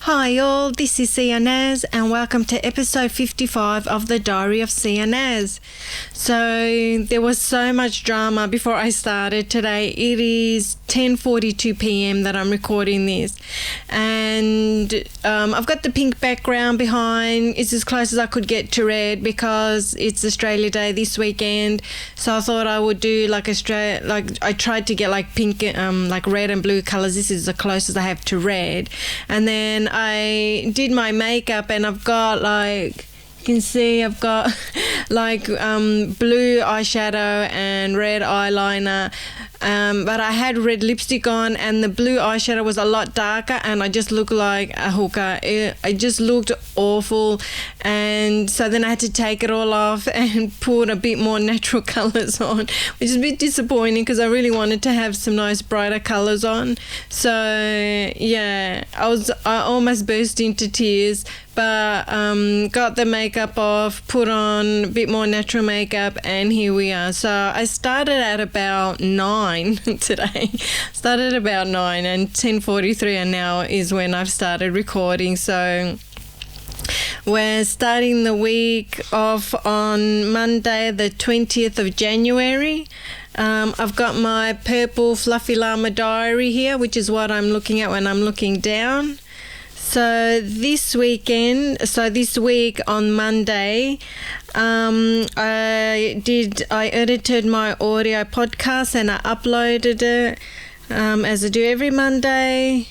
Hi all, this is Sia Nas and welcome to episode 55 of the Diary of Sia Nas. So there was so much drama before I started today. It is 10:42 p.m. that I'm recording this, and I've got the pink background behind. It's as close as I could get to red because it's Australia Day this weekend. So I thought I would do like I tried to get like pink, like red and blue colors. This is the closest I have to red, and then I did my makeup, and I've got like, you can see I've got like blue eyeshadow and red eyeliner, but I had red lipstick on, and the blue eyeshadow was a lot darker, and I just looked like a hooker. I just looked awful, and so then I had to take it all off and put a bit more natural colours on, which is a bit disappointing because I really wanted to have some nice brighter colours on. So yeah, I almost burst into tears, but got the makeup off, put on a bit more natural makeup, and here we are. So I started at about 9 today. Started about 9, and 10:43 and now is when I've started recording. So we're starting the week off on Monday the 20th of January. I've got my purple fluffy llama diary here, which is what I'm looking at when I'm looking down. So this week on Monday, I edited my audio podcast and I uploaded it, as I do every Monday.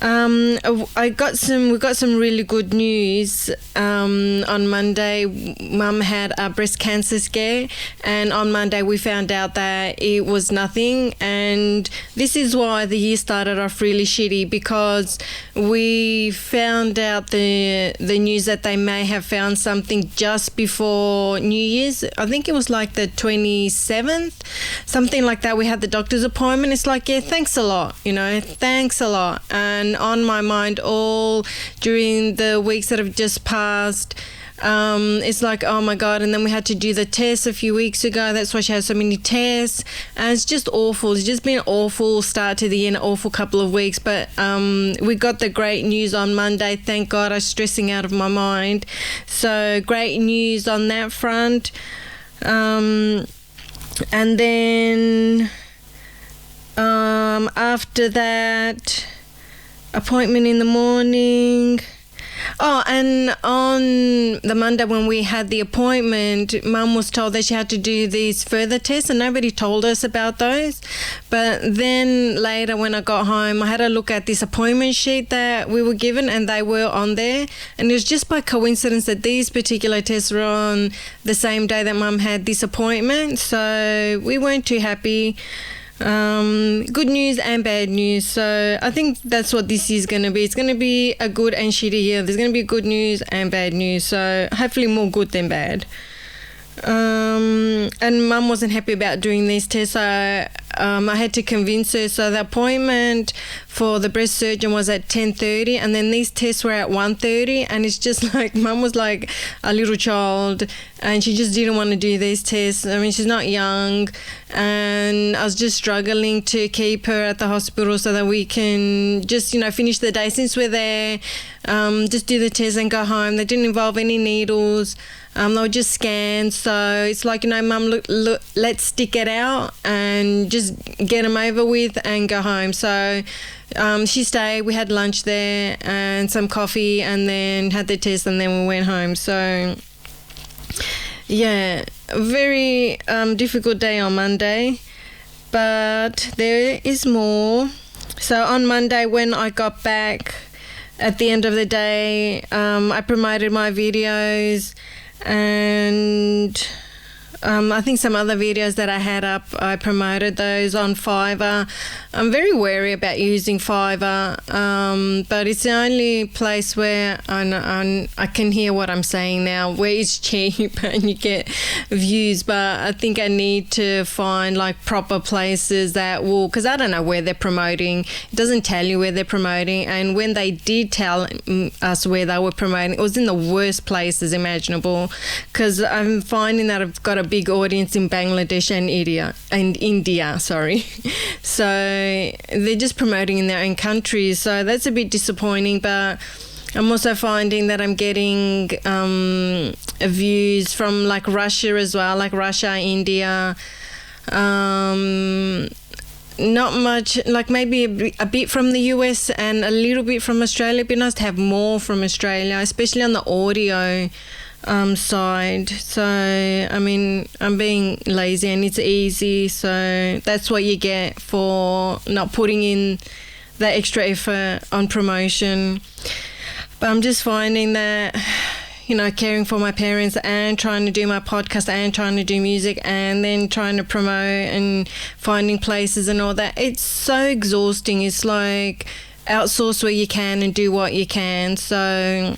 We got some really good news. On Monday, Mum had a breast cancer scare, and on Monday we found out that it was nothing. And this is why the year started off really shitty, because we found out the news that they may have found something just before New Year's. I think it was like the 27th, something like that. We had the doctor's appointment. It's like, yeah, thanks a lot, thanks a lot. And on my mind all during the weeks that have just passed, it's like, oh my God. And then we had to do the test a few weeks ago. That's why she has so many tests, and it's just awful. It's just been an awful start to the year, an awful couple of weeks. But we got the great news on Monday. Thank God. I was stressing out of my mind. So great news on that front. And then after that, appointment in the morning. Oh, and on the Monday when we had the appointment, Mum was told that she had to do these further tests, and nobody told us about those. But then later when I got home, I had a look at this appointment sheet that we were given, and they were on there. And it was just by coincidence that these particular tests were on the same day that Mum had this appointment. So we weren't too happy. Good news and bad news. So I think that's what this is going to be. It's going to be a good and shitty year. There's going to be good news and bad news. So hopefully more good than bad. And Mum wasn't happy about doing these tests, so I had to convince her. So the appointment for the breast surgeon was at 10:30, and then these tests were at 1:30, and it's just like Mum was like a little child, and she just didn't want to do these tests. I mean, she's not young, and I was just struggling to keep her at the hospital so that we can just, finish the day. Since we're there, just do the tests and go home. They didn't involve any needles. They were just scans. So it's like, Mum, look, let's stick it out and just get them over with and go home. So she stayed. We had lunch there and some coffee, and then had the test, and then we went home. So yeah, a very difficult day on Monday, but there is more. So on Monday when I got back at the end of the day, I promoted my videos, and I think some other videos that I had up, I promoted those on Fiverr. I'm very wary about using Fiverr, but it's the only place where I can hear what I'm saying now, where it's cheap and you get views. But I think I need to find like proper places that will, because I don't know where they're promoting. It doesn't tell you where they're promoting, and when they did tell us where they were promoting, it was in the worst places imaginable, because I'm finding that I've got to big audience in Bangladesh and India, sorry. So they're just promoting in their own countries. So that's a bit disappointing, but I'm also finding that I'm getting views from like Russia as well, like Russia, India. Not much, like maybe a bit from the US and a little bit from Australia. It'd be nice to have more from Australia, especially on the audio side. So, I mean, I'm being lazy and it's easy. So that's what you get for not putting in the extra effort on promotion. But I'm just finding that, you know, caring for my parents and trying to do my podcast and trying to do music and then trying to promote and finding places and all that, it's so exhausting. It's like outsource where you can and do what you can. So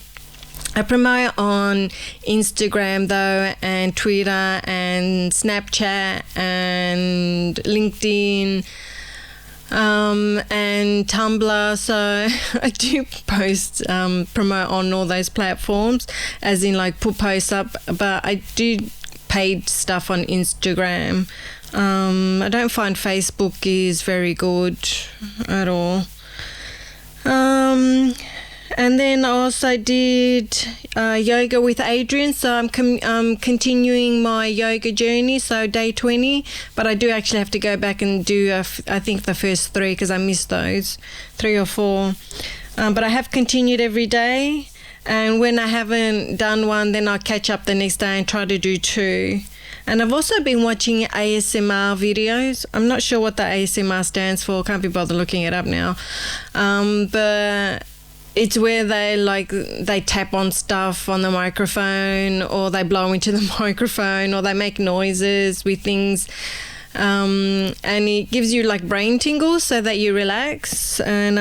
I promote on Instagram though, and Twitter and Snapchat and LinkedIn and Tumblr. So I do post, promote on all those platforms, as in like put posts up, but I do paid stuff on Instagram. I don't find Facebook is very good at all. And then I also did yoga with Adrian, so I'm continuing my yoga journey, so day 20, but I do actually have to go back and do, I think, the first 3 because I missed those, 3 or 4. But I have continued every day, and when I haven't done one, then I'll catch up the next day and try to do 2. And I've also been watching ASMR videos. I'm not sure what the ASMR stands for, can't be bothered looking it up now. But it's where they tap on stuff on the microphone, or they blow into the microphone, or they make noises with things. And it gives you like brain tingles so that you relax. And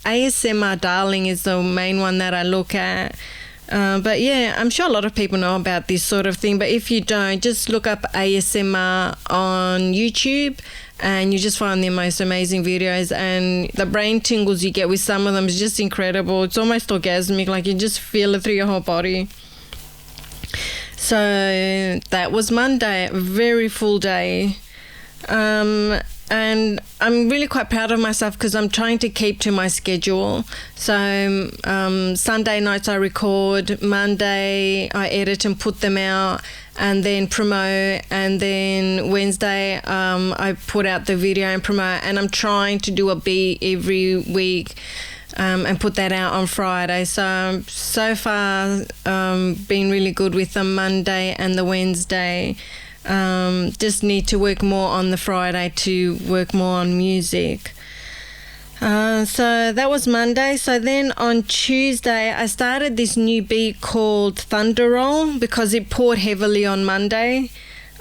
ASMR Darling is the main one that I look at. But yeah, I'm sure a lot of people know about this sort of thing, but if you don't, just look up ASMR on YouTube and you just find the most amazing videos, and the brain tingles you get with some of them is just incredible. It's almost orgasmic, like you just feel it through your whole body. So that was Monday, a very full day. And I'm really quite proud of myself because I'm trying to keep to my schedule. So Sunday nights I record, Monday I edit and put them out, and then promote, and then Wednesday I put out the video and promote, and I'm trying to do a beat every week and put that out on Friday. So far been really good with the Monday and the Wednesday. Just need to work more on the Friday to work more on music. So that was Monday. So then on Tuesday I started this new beat called Thunder Roll because it poured heavily on Monday.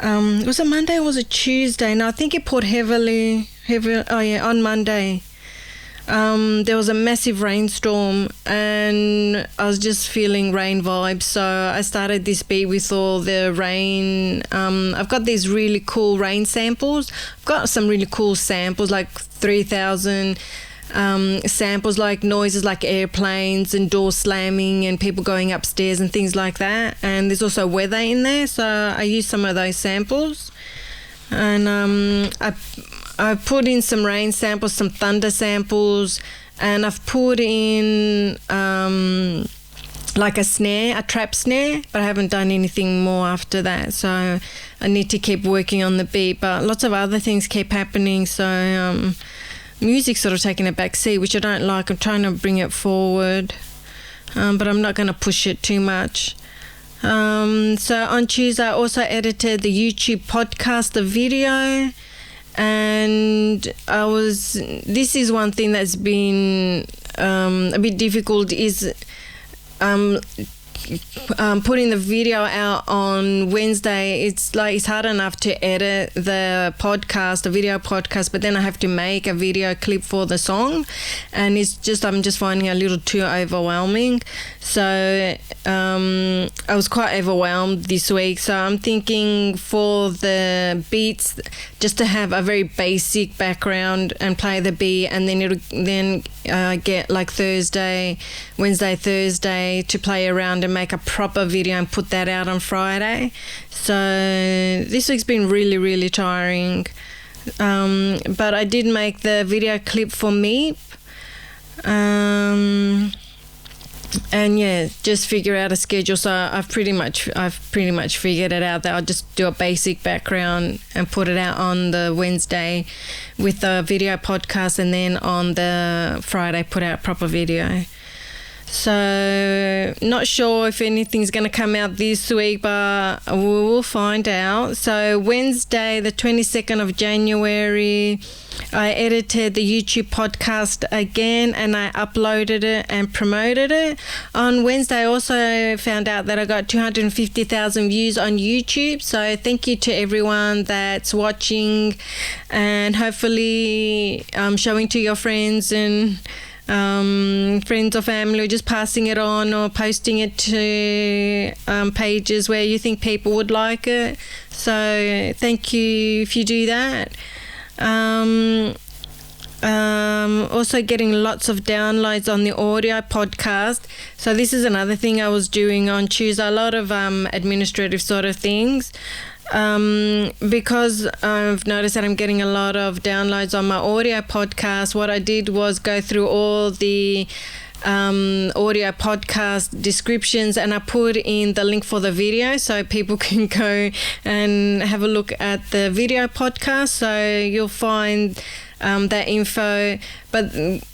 Was it Monday or was it Tuesday? No, I think it poured heavily on Monday. There was a massive rainstorm and I was just feeling rain vibes, so I started this beat with all the rain. I've got these really cool rain samples. I've got some really cool samples, like 3,000 samples, like noises like airplanes and doors slamming and people going upstairs and things like that. And there's also weather in there, so I used some of those samples. And I put in some rain samples, some thunder samples, and I've put in like a snare, a trap snare, but I haven't done anything more after that. So I need to keep working on the beat, but lots of other things keep happening. So music's sort of taking a back seat, which I don't like. I'm trying to bring it forward, but I'm not going to push it too much. So on Tuesday I also edited the YouTube podcast, the video. And this is one thing that's been a bit difficult, is putting the video out on Wednesday. It's hard enough to edit the video podcast, but then I have to make a video clip for the song, and I'm just finding it a little too overwhelming. So I was quite overwhelmed this week, so I'm thinking for the beats just to have a very basic background and play the beat, and then get like Wednesday, Thursday to play around and make a proper video and put that out on Friday. So this week's been really, really tiring. But I did make the video clip for Meep. And yeah, just figure out a schedule. So I've pretty much figured it out that I'll just do a basic background and put it out on the Wednesday with the video podcast, and then on the Friday put out proper video. So not sure if anything's going to come out this week, but we will find out. So Wednesday, the 22nd of January, I edited the YouTube podcast again and I uploaded it and promoted it. On Wednesday, I also found out that I got 250,000 views on YouTube. So thank you to everyone that's watching, and hopefully showing to your friends and friends or family, or just passing it on or posting it to pages where you think people would like it. So thank you if you do that. Also getting lots of downloads on the audio podcast. So this is another thing I was doing on Tuesday, a lot of administrative sort of things. Because I've noticed that I'm getting a lot of downloads on my audio podcast, what I did was go through all the audio podcast descriptions, and I put in the link for the video so people can go and have a look at the video podcast. So you'll find that info, but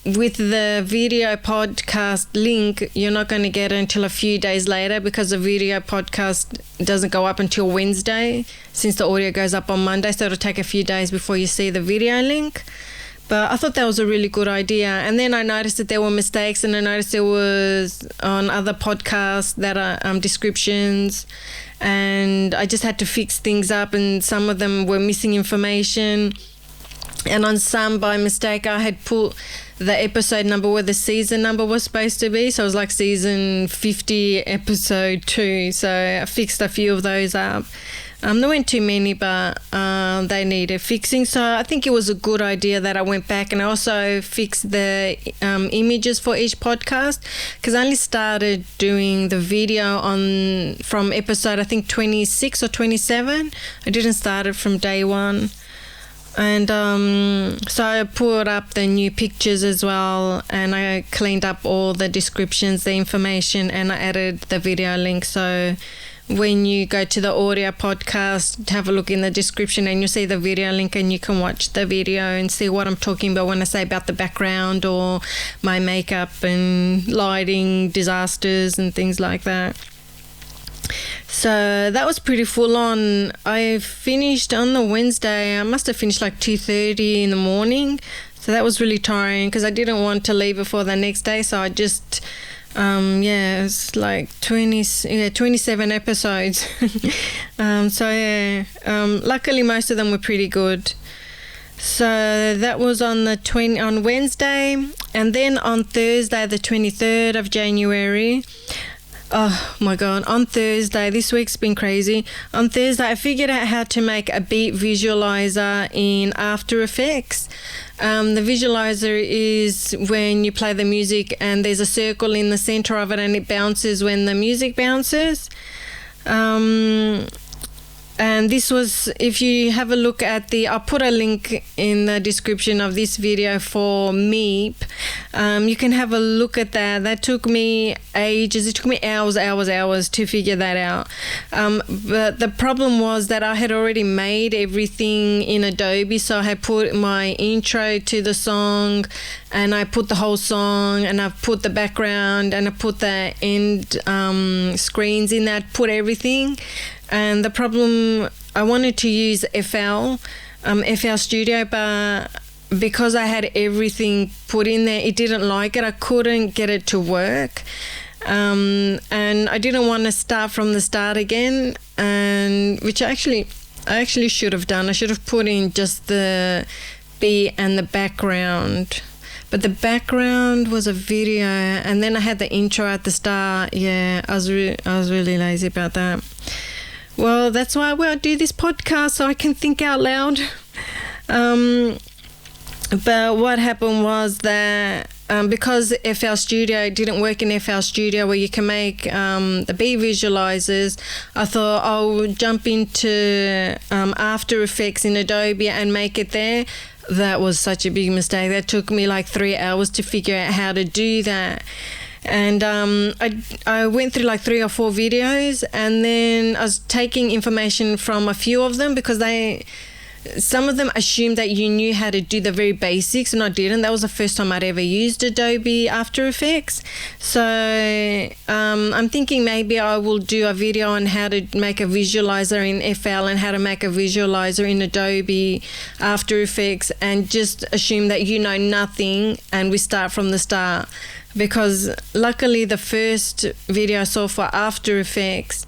with the video podcast link, you're not going to get it until a few days later, because the video podcast doesn't go up until Wednesday, since the audio goes up on Monday. So it'll take a few days before you see the video link. But I thought that was a really good idea. And then I noticed that there were mistakes, and I noticed there was on other podcasts that are descriptions, and I just had to fix things up, and some of them were missing information. And on some, by mistake, I had put the episode number where the season number was supposed to be. So it was like season 50, episode 2. So I fixed a few of those up. There weren't too many, but they needed fixing. So I think it was a good idea that I went back, and I also fixed the images for each podcast, because I only started doing the video from episode, I think, 26 or 27. I didn't start it from day one. And so I put up the new pictures as well, and I cleaned up all the descriptions, the information, and I added the video link. So when you go to the audio podcast, have a look in the description and you'll see the video link, and you can watch the video and see what I'm talking about when I say about the background or my makeup and lighting disasters and things like that. So that was pretty full on. I finished on the Wednesday. I must have finished like 2:30 in the morning. So that was really tiring, because I didn't want to leave it for the next day. So I just, it's like 27 episodes. Luckily most of them were pretty good. So that was on on Wednesday, and then on Thursday, the 23rd of January. Oh my God, on Thursday, this week's been crazy. On Thursday, I figured out how to make a beat visualizer in After Effects. The visualizer is when you play the music and there's a circle in the center of it, and it bounces when the music bounces. And this was, if you have a look at I'll put a link in the description of this video for Meep. You can have a look at that. That took me ages. It took me hours to figure that out. But the problem was that I had already made everything in Adobe. So I had put my intro to the song, and I put the whole song, and I've put the background, and I put the end screens in that, put everything. And the problem, I wanted to use FL Studio, but because I had everything put in there, it didn't like it. I couldn't get it to work. And I didn't want to start from the start again, and which I actually should have done. I should have put in just the beat and the background. But the background was a video, and then I had the intro at the start. Yeah, I was really lazy about that. Well, that's why I do this podcast, so I can think out loud. But what happened was that because FL Studio didn't work in FL Studio where you can make the beat visualizers, I thought I'll jump into After Effects in Adobe and make it there. That was such a big mistake. That took me like 3 hours to figure out how to do that. And I went through like 3 or 4 videos, and then I was taking information from a few of them because some of them assumed that you knew how to do the very basics, and I didn't. That was the first time I'd ever used Adobe After Effects. So I'm thinking maybe I will do a video on how to make a visualizer in FL and how to make a visualizer in Adobe After Effects, and just assume that you know nothing and we start from the start. Because luckily the first video I saw for After Effects,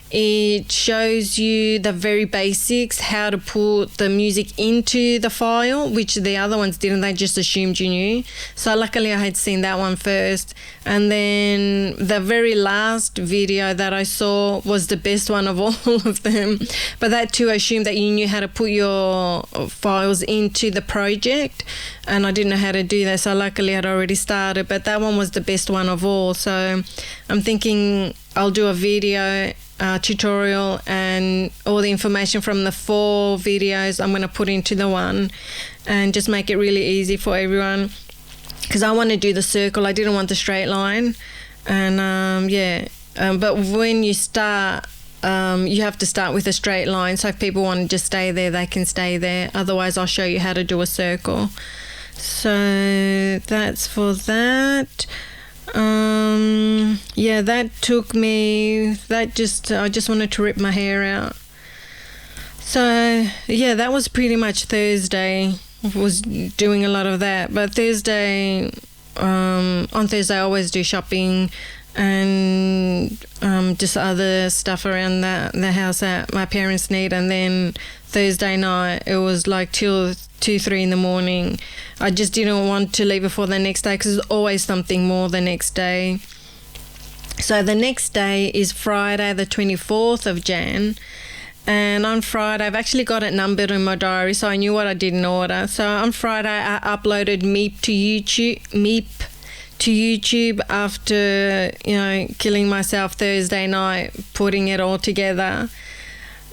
it shows you the very basics, how to put the music into the file, which the other ones didn't. They just assumed you knew. So luckily I had seen that one first. And then the very last video that I saw was the best one of all of them. But that too assumed that you knew how to put your files into the project. And I didn't know how to do that. So luckily I'd already started. But that one was the best one of all. So I'm thinking I'll do a video tutorial, and all the information from the 4 videos I'm going to put into the one, and just make it really easy for everyone, because I want to do the circle. I didn't want the straight line. And but when you start, you have to start with a straight line, so if people want to just stay there, they can stay there. Otherwise I'll show you how to do a circle. So that's for that. That took me, I just wanted to rip my hair out. So that was pretty much Thursday. Was doing a lot of that. But Thursday, on Thursday I always do shopping and just other stuff around the house that my parents need. And then Thursday night it was like till 2-3 in the morning. I just didn't want to leave before the next day, because there's always something more the next day. So the next day is Friday the 24th of Jan, and on Friday I've actually got it numbered in my diary, so I knew what I did in order. So on Friday I uploaded Meep to YouTube after killing myself Thursday night putting it all together.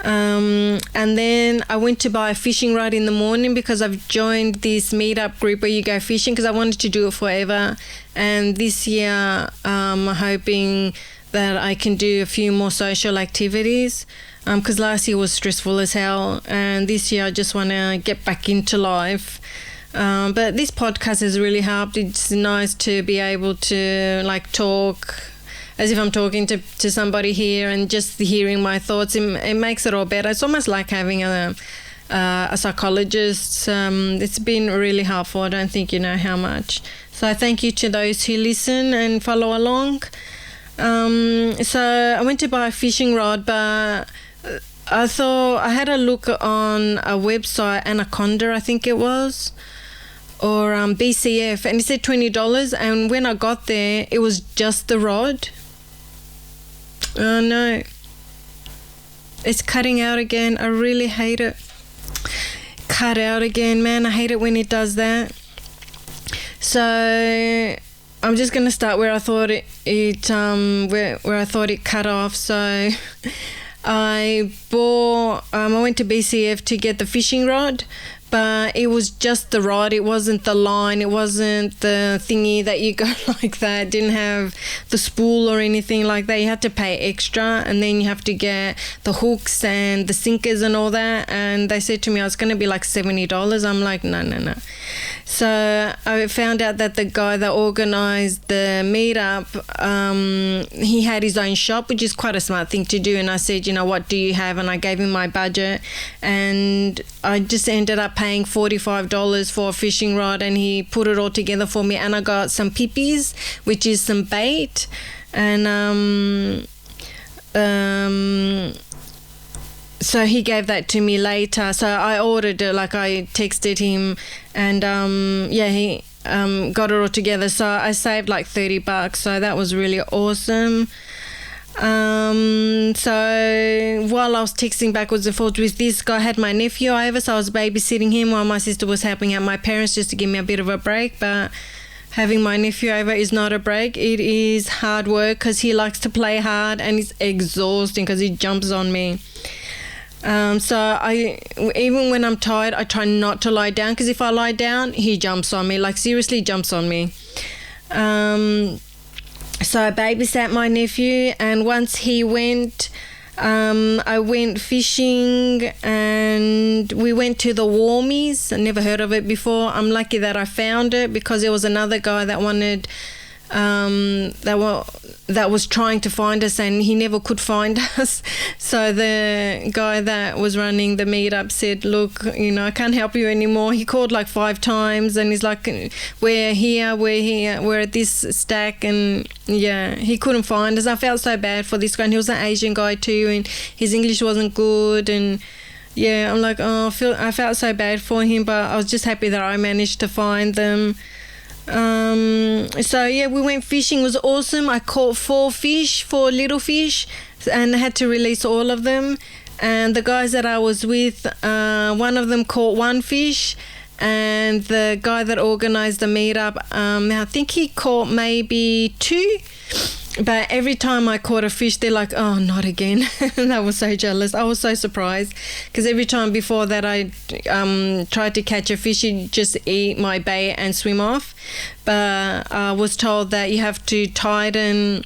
And then I went to buy a fishing rod in the morning, because I've joined this meetup group where you go fishing, because I wanted to do it forever. And this year I'm hoping that I can do a few more social activities, because last year was stressful as hell, and this year I just want to get back into life. But this podcast has really helped. It's nice to be able to talk as if I'm talking to somebody here, and just hearing my thoughts. It makes it all better. It's almost like having a psychologist. It's been really helpful. I don't think you know how much. So thank you to those who listen and follow along. So I went to buy a fishing rod, but I thought I had a look on a website, Anaconda I think it was, or BCF, and it said $20. And when I got there, it was just the rod. Oh no, it's cutting out again. I really hate it. Cut out again, man. I hate it when it does that. So I'm just gonna start where I thought it where I thought it cut off. So I went to BCF to get the fishing rod, but it was just the rod. It wasn't the line. It wasn't the thingy that you go like that. It didn't have the spool or anything like that. You had to pay extra, and then you have to get the hooks and the sinkers and all that. And they said to me, it's going to be like $70. I'm like, no. So I found out that the guy that organised the meetup, he had his own shop, which is quite a smart thing to do. And I said, what do you have? And I gave him my budget, and I just ended up paying $45 for a fishing rod, and he put it all together for me. And I got some pippies, which is some bait, and so he gave that to me later. So I ordered it, I texted him, and he got it all together. So I saved like $30. So that was really awesome. So while I was texting backwards and forwards with this guy, I had my nephew over, so I was babysitting him while my sister was helping out my parents just to give me a bit of a break. But having my nephew over is not a break. It is hard work because he likes to play hard, and it's exhausting because he jumps on me. So I, even when I'm tired, I try not to lie down, because if I lie down, he jumps on me, like seriously jumps on me. So I babysat my nephew, and once he went, I went fishing, and we went to the Warmies. I never heard of it before. I'm lucky that I found it, because there was another guy that wanted that was trying to find us, and he never could find us. So the guy that was running the meetup said, look, I can't help you anymore. He called like 5 times, and he's like, we're here, we're at this stack, and yeah, he couldn't find us. I felt so bad for this guy, and he was an Asian guy too, and his English wasn't good, and yeah, I'm like, I felt so bad for him, but I was just happy that I managed to find them. So yeah, we went fishing. It was awesome. I caught 4 little fish, and I had to release all of them. And the guys that I was with, one of them caught 1 fish, and the guy that organized the meetup, I think he caught maybe 2. But every time I caught a fish, they're like, oh, not again. And I was so jealous. I was so surprised, because every time before that I tried to catch a fish, he'd just eat my bait and swim off. But I was told that you have to tighten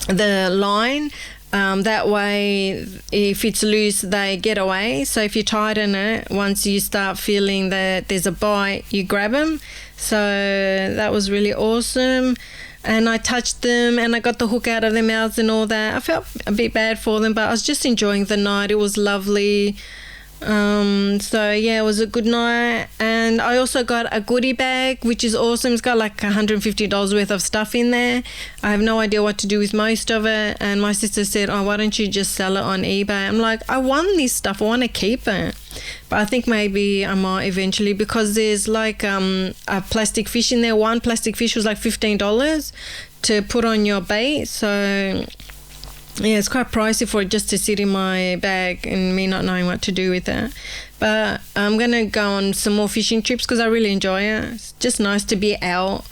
the line. That way, if it's loose, they get away. So if you tighten it, once you start feeling that there's a bite, you grab them. So that was really awesome. And I touched them, and I got the hook out of their mouths and all that. I felt a bit bad for them, but I was just enjoying the night. It was lovely. So yeah, it was a good night. And I also got a goodie bag, which is awesome. It's got like $150 worth of stuff in there. I have no idea what to do with most of it, and my sister said, oh, why don't you just sell it on eBay? I'm like, I want this stuff, I want to keep it, but I think maybe I might eventually, because there's like a plastic fish in there. 1 plastic fish was like $15 to put on your bait. So yeah, it's quite pricey for it just to sit in my bag, and me not knowing what to do with it. But I'm going to go on some more fishing trips, because I really enjoy it. It's just nice to be out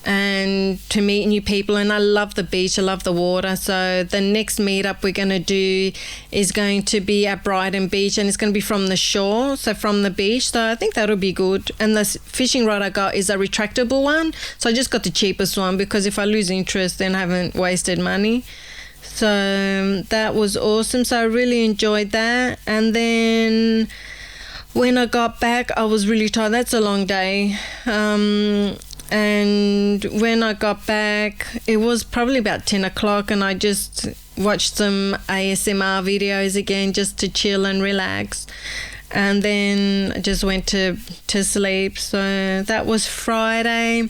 and to meet new people, and I love the beach, I love the water. So the next meetup we're going to do is going to be at Brighton Beach, and it's going to be from the shore, so from the beach. So I think that'll be good. And the fishing rod I got is a retractable one, so I just got the cheapest one, because if I lose interest, then I haven't wasted money. So that was awesome. So I really enjoyed that. And then when I got back, I was really tired. That's a long day. And when I got back, it was probably about 10 o'clock, and I just watched some ASMR videos again, just to chill and relax. And then I just went to sleep. So that was Friday.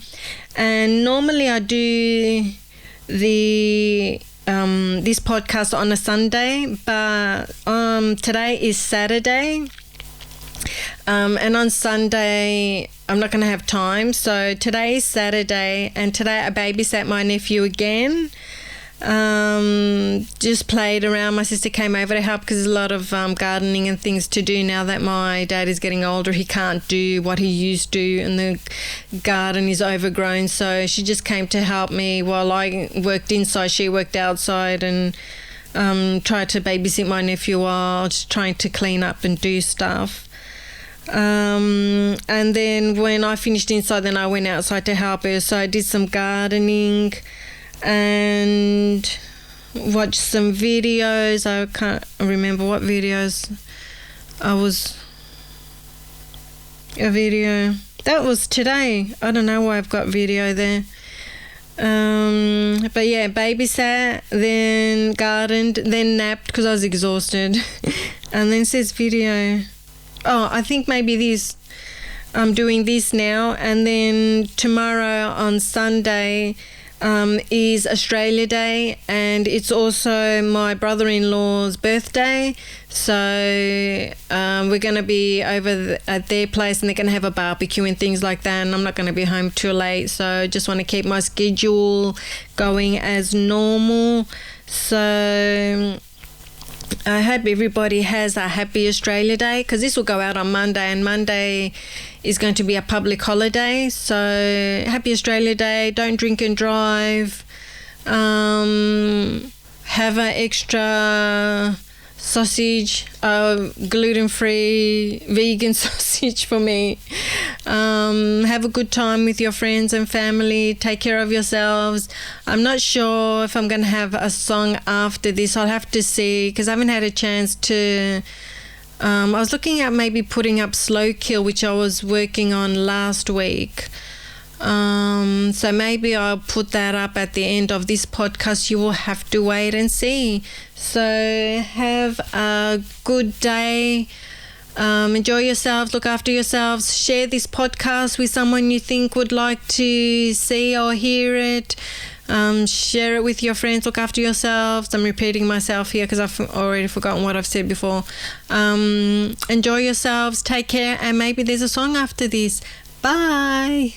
And normally I do this podcast on a Sunday, but today is Saturday, and on Sunday I'm not going to have time. So today is Saturday, and today I babysat my nephew again. Just played around. My sister came over to help, because there's a lot of gardening and things to do now that my dad is getting older. He can't do what he used to, and the garden is overgrown. So she just came to help me while I worked inside. She worked outside, and tried to babysit my nephew while I was trying to clean up and do stuff. And then when I finished inside, then I went outside to help her. So I did some gardening and watched some videos. I can't remember what videos. A video that was today. I don't know why I've got video there. But yeah, babysat, then gardened, then napped because I was exhausted. And then it says video. Oh, I think maybe this. I'm doing this now, and then tomorrow on Sunday is Australia Day, and it's also my brother-in-law's birthday. So we're going to be over at their place, and they're going to have a barbecue and things like that, and I'm not going to be home too late, so I just want to keep my schedule going as normal. So I hope everybody has a happy Australia Day, because this will go out on Monday, and Monday is going to be a public holiday. So happy Australia Day. Don't drink and drive. Have an extra sausage, gluten-free vegan sausage for me. Have a good time with your friends and family. Take care of yourselves. I'm not sure if I'm going to have a song after this. I'll have to see, because I haven't had a chance to. I was looking at maybe putting up Slow Kill, which I was working on last week. So maybe I'll put that up at the end of this podcast. You will have to wait and see. So have a good day. Enjoy yourselves. Look after yourselves. Share this podcast with someone you think would like to see or hear it. Share it with your friends. Look after yourselves. I'm repeating myself here because I've already forgotten what I've said before. Enjoy yourselves. Take care. And maybe there's a song after this. Bye.